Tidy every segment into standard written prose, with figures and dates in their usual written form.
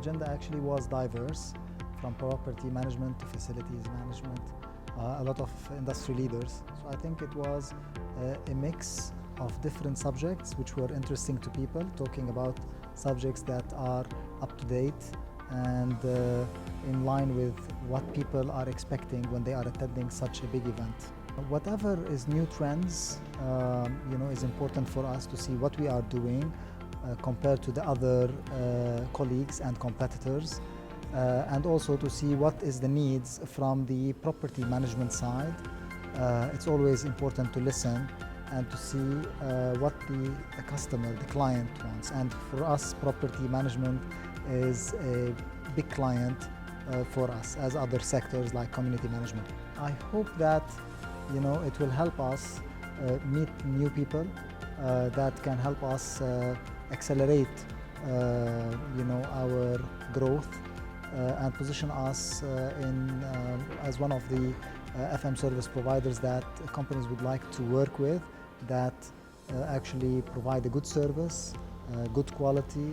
agenda actually was diverse, from property management to facilities management, a lot of industry leaders. So I think it was a mix of different subjects which were interesting to people, talking about subjects that are up to date and in line with what people are expecting when they are attending such a big event. Whatever is new trends, is important for us to see what we are doing compared to the other colleagues and competitors, and also to see what is the needs from the property management side. It's always important to listen and to see what the customer, the client wants. And for us, property management is a big client for us, as other sectors like community management. I hope that it will help us meet new people that can help us accelerate our growth and position us as one of the FM service providers that companies would like to work with, that actually provide a good service, good quality,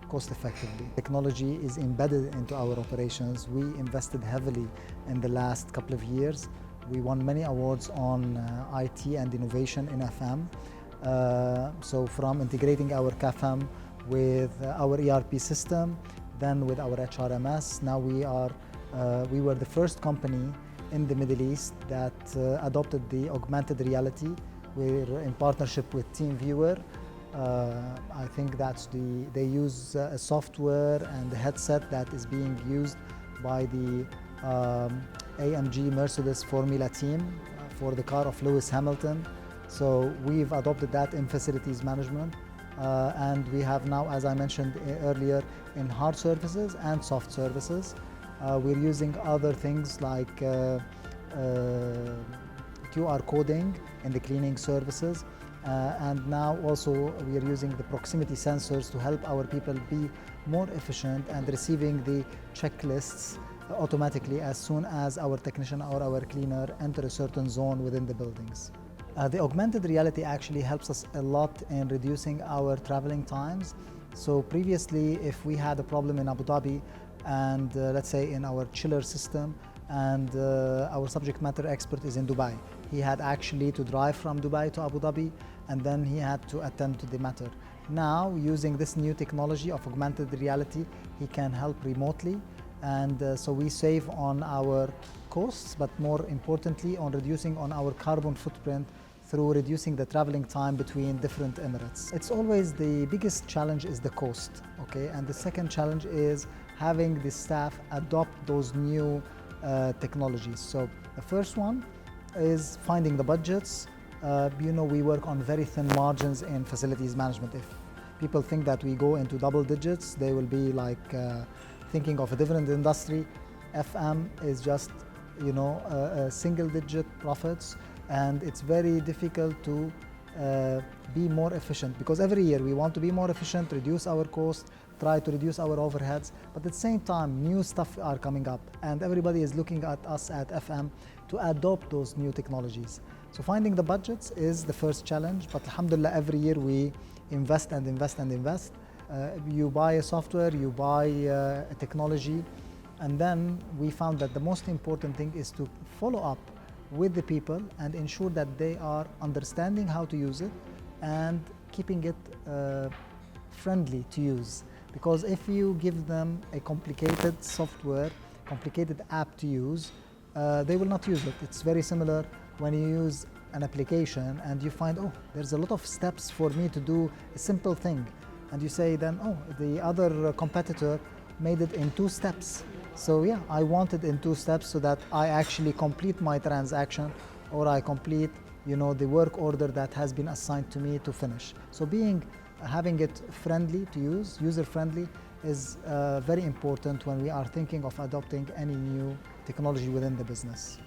cost effectively. Technology is embedded into our operations. We invested heavily in the last couple of years. We won many awards on IT and innovation in FM. So from integrating our CAFM with our ERP system, then with our HRMS, now we were the first company in the Middle East that adopted the augmented reality. We're in partnership with TeamViewer. I think they use a software and a headset that is being used by the AMG Mercedes Formula team for the car of Lewis Hamilton. So we've adopted that in facilities management. And we have now, as I mentioned earlier, in hard services and soft services. We're using other things like QR coding in the cleaning services. And now also we are using the proximity sensors to help our people be more efficient and receiving the checklists automatically as soon as our technician or our cleaner enter a certain zone within the buildings. The augmented reality actually helps us a lot in reducing our traveling times. So previously, if we had a problem in Abu Dhabi and let's say in our chiller system, and our subject matter expert is in Dubai, he had actually to drive from Dubai to Abu Dhabi, and then he had to attend to the matter. Now, using this new technology of augmented reality, he can help remotely, and so we save on our costs, but more importantly on reducing on our carbon footprint through reducing the traveling time between different Emirates. It's always the biggest challenge is the cost, okay? And the second challenge is having the staff adopt those new technologies. So the first one is finding the budgets. We work on very thin margins in facilities management. If people think that we go into double digits, they will be like thinking of a different industry. FM is just single digit profits, and it's very difficult to be more efficient, because every year we want to be more efficient, reduce our cost, try to reduce our overheads, but at the same time new stuff are coming up and everybody is looking at us at FM to adopt those new technologies. So finding the budgets is the first challenge, but alhamdulillah, every year we invest and invest and invest. You buy a software, you buy a technology, and then we found that the most important thing is to follow up with the people and ensure that they are understanding how to use it and keeping it friendly to use. Because if you give them a complicated software, complicated app to use, they will not use it. It's very similar when you use an application and you find, oh, there's a lot of steps for me to do a simple thing. And you say then, oh, the other competitor made it in 2 steps. So yeah, I want it in 2 steps so that I actually complete my transaction, or I complete, the work order that has been assigned to me to finish. So having it friendly to use, user-friendly, is very important when we are thinking of adopting any new technology within the business.